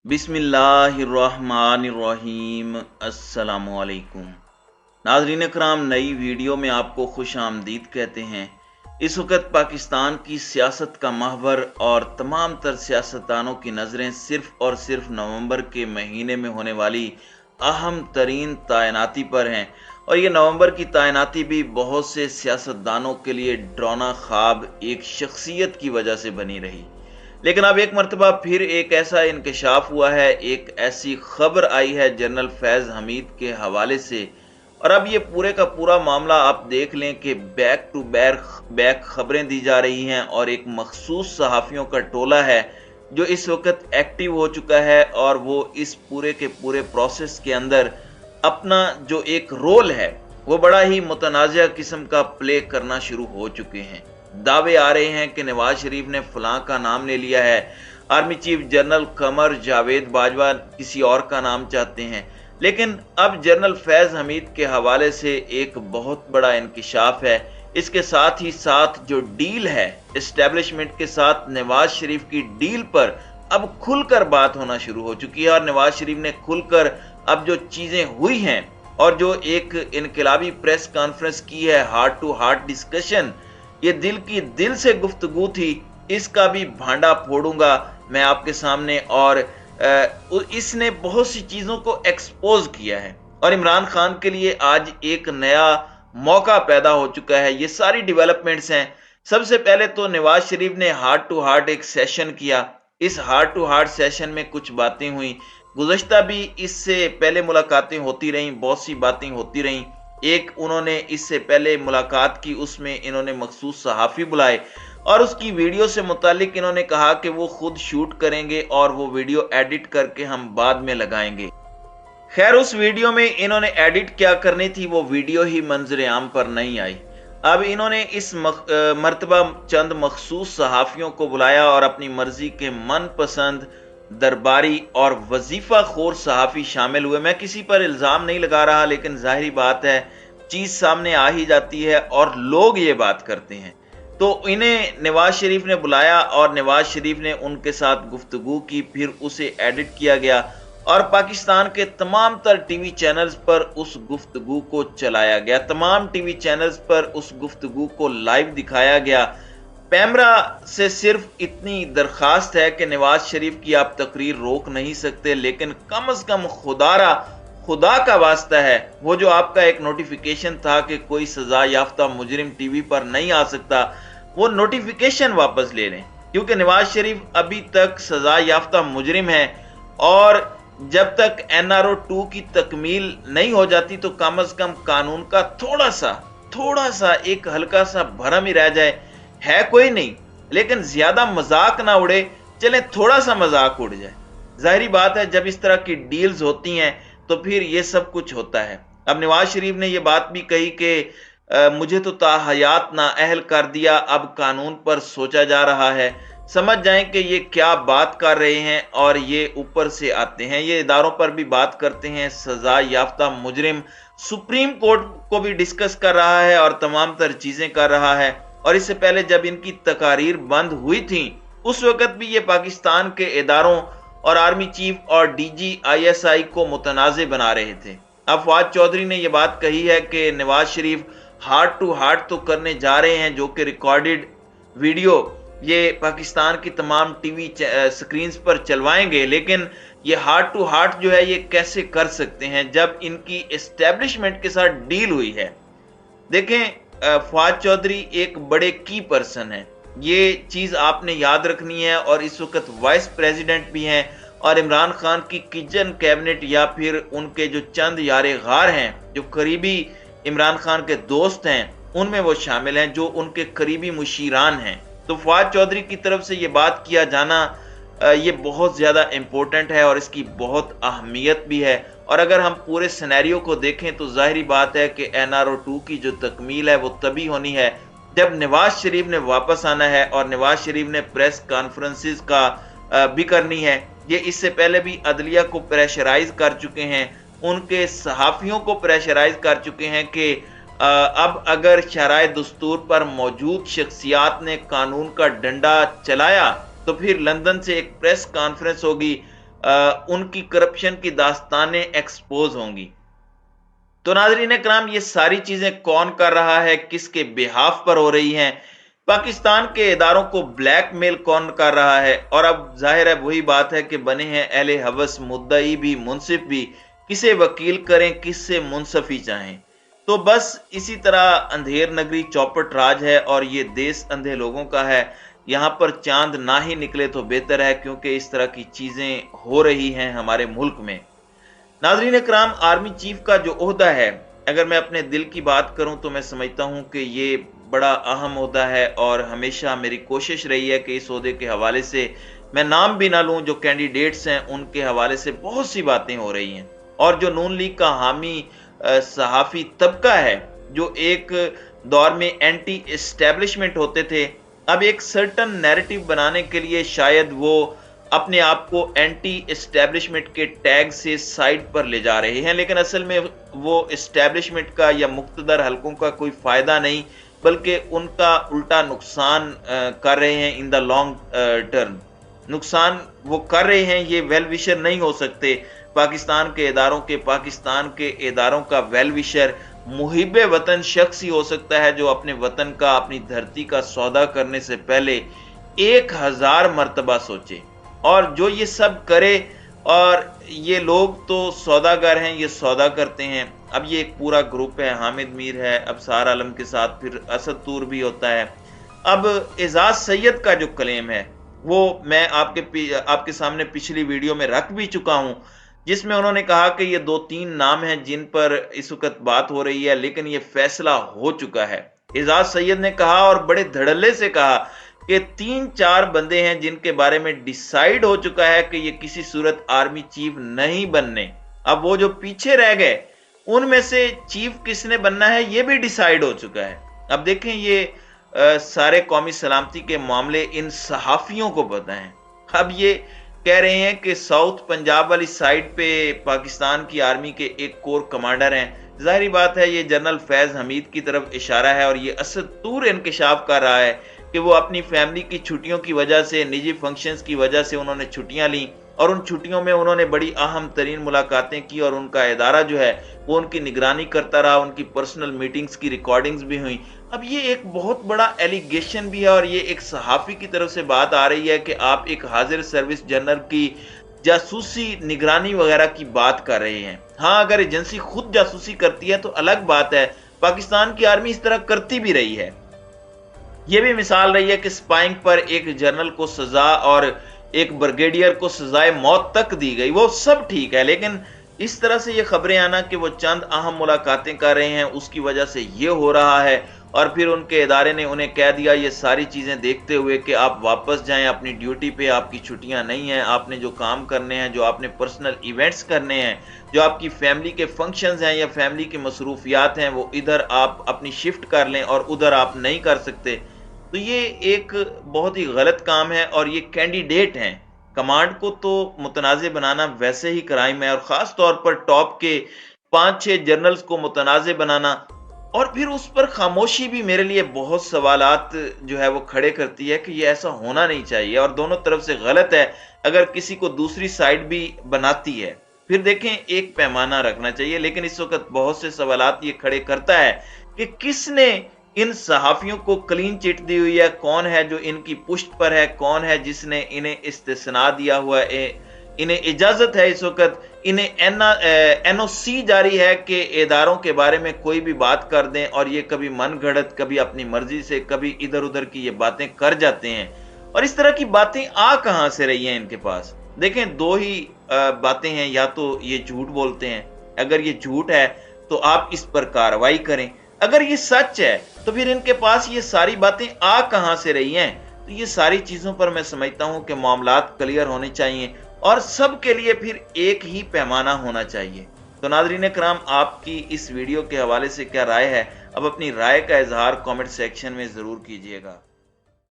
बिस्मिल्लाहिर्रहमानिर्रहीम। अस्सलामुअलैकुम नाज़रीन इकराम, नई वीडियो में आपको खुश आमदीद कहते हैं। इस वक्त पाकिस्तान की सियासत का महवर और तमाम तर सियासतदानों की नज़रें सिर्फ और सिर्फ नवंबर के महीने में होने वाली अहम तरीन तैनाती पर हैं, और ये नवंबर की तैनाती भी बहुत से सियासतदानों के लिए डरावना ख्वाब एक शख्सियत की वजह से बनी रही। लेकिन अब एक मरतबा फिर एक ऐसा इंकशाफ हुआ है, एक ऐसी खबर आई है जनरल फैज़ हमीद के हवाले से, और अब ये पूरे का पूरा मामला आप देख लें कि बैक टू बैक खबरें दी जा रही हैं, और एक मखसूस सहाफ़ियों का टोला है जो इस वक्त एक्टिव हो चुका है, और वो इस पूरे के पूरे प्रोसेस के अंदर अपना जो एक रोल है वो बड़ा ही मुतनाज़ा किस्म का प्ले करना शुरू हो चुके हैं। दावे आ रहे हैं कि नवाज शरीफ ने फलां का नाम ले लिया है, army chief general Qamar Javed Bajwa किसी और का नाम चाहते हैं, लेकिन अब जनरल फैज हमीद के हवाले से एक बहुत बड़ा इंकिशाफ है। इसके साथ ही साथ जो डील है एस्टेब्लिशमेंट के साथ, नवाज शरीफ की डील पर अब खुलकर बात होना शुरू हो चुकी है, और नवाज शरीफ ने खुलकर अब जो चीजें हुई हैं और जो एक इनकलाबी प्रेस कॉन्फ्रेंस की है, हार्ट टू हार्ट डिस्कशन, ये दिल की दिल से गुफ्तगू थी, इसका भी भांडा फोड़ूंगा मैं आपके सामने। और इसने बहुत सी चीजों को एक्सपोज किया है, और इमरान खान के लिए आज एक नया मौका पैदा हो चुका है। ये सारी डेवलपमेंट्स हैं। सबसे पहले तो नवाज शरीफ ने हार्ट टू हार्ट एक सेशन किया। इस हार्ट टू हार्ट सेशन में कुछ बातें हुई, गुज़श्ता भी इससे पहले मुलाकातें होती रहीं, बहुत सी बातें होती रहीं। एक उन्होंने इससे पहले मुलाकात की, उसमें इन्होंने मखसूस सहाफ़ी बुलाए और उसकी वीडियो से मुतालिक इन्होंने कहा कि वो खुद शूट करेंगे और वो वीडियो एडिट करके हम बाद में लगाएंगे। खैर, उस वीडियो में इन्होंने एडिट क्या करनी थी वो वीडियो ही मंजर आम पर नहीं आई। अब इन्होंने इस मर्तबा चंद मखसूस सहाफ़ियों को बुलाया और अपनी मर्जी के मनपसंद दरबारी और वजीफा खोर सहाफ़ी शामिल हुए। मैं किसी पर इल्ज़ाम नहीं लगा रहा, लेकिन जाहिर बात है चीज़ सामने आ ही जाती है और लोग ये बात करते हैं। तो इन्हें नवाज शरीफ ने बुलाया और नवाज शरीफ ने उनके साथ गुफ्तगू की, फिर उसे एडिट किया गया और पाकिस्तान के तमाम तर टीवी चैनल्स पर उस गुफ्तगू को चलाया गया। तमाम टीवी चैनल्स पर उस गुफ्तगू को लाइव दिखाया गया। पैमरा से सिर्फ इतनी दरखास्त है कि नवाज शरीफ की आप तकरीर रोक नहीं सकते, लेकिन कम अज कम खुदा का वास्ता है, वो जो आपका एक नोटिफिकेशन था कि कोई सजा याफ्ता मुजरिम टीवी पर नहीं आ सकता, वो नोटिफिकेशन वापस ले लें, क्योंकि नवाज शरीफ अभी तक सजा याफ्ता मुजरिम है, और जब तक NRO 2 की तकमील नहीं हो जाती तो कम अज कम कानून का थोड़ा सा एक हल्का सा भरम ही रह जाए। है कोई नहीं, लेकिन ज्यादा मजाक ना उड़े, चले थोड़ा सा मजाक उड़ जाए। जाहिर बात है जब इस तरह की डील्स होती हैं तो फिर ये सब कुछ होता है। अब नवाज शरीफ ने ये बात भी कही कि मुझे तो ताहयात नाअहल कर दिया, अब कानून पर सोचा जा रहा है। समझ जाएं कि ये क्या बात कर रहे हैं, और ये ऊपर से आते हैं, ये इदारों पर भी बात करते हैं। सजा याफ्ता मुजरिम सुप्रीम कोर्ट को भी डिस्कस कर रहा है और तमाम तर चीजें कर रहा है। और इससे पहले जब इनकी तकारीर बंद हुई थी उस वक्त भी ये पाकिस्तान के इदारों और आर्मी चीफ और DG ISI को मुतनाज़े बना रहे थे। अब फवाद चौधरी ने यह बात कही है कि Nawaz Sharif heart to heart तो करने जा रहे हैं, जो कि रिकॉर्डेड वीडियो ये पाकिस्तान की तमाम टीवी स्क्रीन पर चलवाएंगे, लेकिन ये हार्ट टू हार्ट जो है ये कैसे कर सकते हैं जब इनकी एस्टेब्लिशमेंट के साथ डील हुई है। देखें, फवाद चौधरी एक बड़े की पर्सन है, ये चीज आपने याद रखनी है, और इस वक्त वाइस प्रेसिडेंट भी हैं, और इमरान खान की किचन कैबिनेट या फिर उनके जो चंद यारे गार हैं, जो करीबी इमरान खान के दोस्त हैं, उनमें वो शामिल हैं, जो उनके करीबी मुशीरान हैं। तो फवाद चौधरी की तरफ से ये बात किया जाना ये बहुत ज्यादा इंपॉर्टेंट है और इसकी बहुत अहमियत भी है। और अगर हम पूरे सिनेरियो को देखें तो जाहिर बात है कि NRO 2 की जो तकमील है वो तभी होनी है जब नवाज शरीफ ने वापस आना है, और नवाज शरीफ ने प्रेस कॉन्फ्रेंसेस का भी करनी है। ये इससे पहले भी अदलिया को प्रेशराइज कर चुके हैं, उनके सहाफ़ियों को प्रेशराइज कर चुके हैं कि अब अगर शराय दस्तूर पर मौजूद शख्सियात ने कानून का डंडा चलाया तो फिर लंदन से एक प्रेस कॉन्फ्रेंस होगी उनकी करप्शन की दास्तानें एक्सपोज होंगी। तो नाज़रीन करام, ये सारी चीजें कौन कर रहा है, किसके बिहाफ पर हो रही हैं, पाकिस्तान के इदारों को ब्लैकमेल कौन कर रहा है, और अब जाहिर है वही बात है कि बने हैं अहले हवस, मुद्दई भी मुनसिफ भी, किसे वकील करें, किससे मुनसफी चाहें। तो बस इसी तरह अंधेर नगरी चौपट राज है और ये देश अंधे लोगों का है। यहाँ पर चांद ना ही निकले तो बेहतर है, क्योंकि इस तरह की चीजें हो रही हैं हमारे मुल्क में। नाज़रीन कराम, आर्मी चीफ का जो ओहदा है, अगर मैं अपने दिल की बात करूं तो मैं समझता हूं कि ये बड़ा अहम ओहदा है, और हमेशा मेरी कोशिश रही है कि इस ओहदे के हवाले से मैं नाम भी ना लूं, जो कैंडिडेट्स हैं उनके हवाले से बहुत सी बातें हो रही हैं। और जो नून लीग का हामी सहाफ़ी तबका है, जो एक दौर में एंटी एस्टेब्लिशमेंट होते थे, अब एक सर्टन नैरेटिव बनाने के लिए शायद वो अपने आप को एंटी एस्टेब्लिशमेंट के टैग से साइड पर ले जा रहे हैं, लेकिन असल में वो एस्टेब्लिशमेंट का या मुक्तदर हलकों का कोई फायदा नहीं, बल्कि उनका उल्टा नुकसान कर रहे हैं। इन द लॉन्ग टर्म नुकसान वो कर रहे हैं। ये वेल विशर नहीं हो सकते। पाकिस्तान के इदारों का वेल विशर मुहिब वतन शख्स ही हो सकता है, जो अपने वतन का, अपनी धरती का सौदा करने से पहले 1000 मरतबा सोचे, और जो ये सब करे। और ये लोग तो सौदागर हैं, ये सौदा करते हैं। अब ये एक पूरा ग्रुप है, हामिद मीर है, अबसार आलम के साथ फिर असद तूर भी होता है। अब एजाज सैयद का जो क्लेम है वो मैं आपके सामने पिछली वीडियो में रख भी चुका हूं, जिसमें उन्होंने कहा कि ये 2-3 नाम हैं जिन पर इस वक्त बात हो रही है, लेकिन ये फैसला हो चुका है। एजाज सैयद ने कहा, और बड़े धड़ल्ले से कहा, कि 3-4 बंदे हैं जिनके बारे में डिसाइड हो चुका है कि ये किसी सूरत आर्मी चीफ नहीं बनने। अब वो जो पीछे रह गए, उनमें से चीफ किसने बनना है ये भी डिसाइड हो चुका है। अब देखें, ये सारे कौमी सलामती के मामले इन सहाफियों को पता है। अब ये कह रहे हैं कि साउथ पंजाब वाली साइड पे पाकिस्तान की आर्मी के एक कोर कमांडर हैं। जाहिर बात है ये जनरल फैज हमीद की तरफ इशारा है, और ये असद तूर इंकशाफ कर रहा है कि वो अपनी फैमिली की छुट्टियों की वजह से, निजी फंक्शंस की वजह से उन्होंने छुट्टियां ली, और उन छुट्टियों में उन्होंने बड़ी अहम तरीन मुलाकातें की, और उनका इदारा जो है वो उनकी निगरानी करता रहा, उनकी पर्सनल मीटिंग्स की रिकॉर्डिंग्स भी हुई। अब ये एक बहुत बड़ा एलिगेशन भी है, और ये एक सहाफ़ी की तरफ से बात आ रही है कि आप एक हाजिर सर्विस जनरल की जासूसी निगरानी वगैरह की बात कर रहे हैं। हाँ, अगर एजेंसी खुद जासूसी करती है तो अलग बात है। पाकिस्तान की आर्मी इस तरह करती भी रही है। यह भी मिसाल रही है कि स्पाइंग पर एक जनरल को सजा और एक ब्रिगेडियर को सजाए मौत तक दी गई, वो सब ठीक है, लेकिन इस तरह से ये खबरें आना कि वो चंद अहम मुलाकातें कर रहे हैं, उसकी वजह से ये हो रहा है, और फिर उनके इदारे ने उन्हें कह दिया ये सारी चीजें देखते हुए कि आप वापस जाएं अपनी ड्यूटी पे, आपकी छुट्टियां नहीं हैं, आपने जो काम करने हैं, जो आपने पर्सनल इवेंट्स करने हैं, जो आपकी फैमिली के फंक्शंस हैं या फैमिली की मसरूफियात हैं, वो इधर आप अपनी शिफ्ट कर लें और उधर आप नहीं कर सकते। तो ये एक बहुत ही गलत काम है, और ये कैंडिडेट हैं। कमांड को तो मुतनाज़े बनाना वैसे ही क्राइम है, और ख़ास तौर पर टॉप के 5-6 जनरल्स को मुतनाज़े बनाना, और फिर उस पर खामोशी भी मेरे लिए बहुत सवालात जो है वो खड़े करती है कि ये ऐसा होना नहीं चाहिए, और दोनों तरफ से गलत है अगर किसी को दूसरी साइड भी बनाती है। फिर देखें, एक पैमाना रखना चाहिए, लेकिन इस वक्त बहुत से सवालात ये खड़े करता है कि किसने इन सहाफियों को क्लीन चिट दी हुई है, कौन है जो इनकी पुष्ट पर है, कौन है जिसने इन्हें इस्तिस्ना दिया हुआ है, इन्हें इजाजत है इस वक्त, इन्हें एनओसी जारी है कि इदारों के बारे में कोई भी बात कर दें, और ये कभी मन गढ़ंत, कभी अपनी मर्जी से, कभी इधर उधर की ये बातें कर जाते हैं। और इस तरह की बातें आ कहां से रही हैं इनके पास? देखें, दो ही बातें हैं, या तो ये झूठ बोलते हैं, अगर ये झूठ है तो आप इस पर कार्रवाई करें, अगर ये सच है तो फिर इनके पास ये सारी बातें आ कहां से रही हैं? तो ये सारी चीजों पर मैं समझता हूं कि मामलात क्लियर होने चाहिए, और सब के लिए फिर एक ही पैमाना होना चाहिए। तो नाज़रीन कराम, आपकी इस वीडियो के हवाले से क्या राय है? अब अपनी राय का इजहार कमेंट सेक्शन में जरूर कीजिएगा।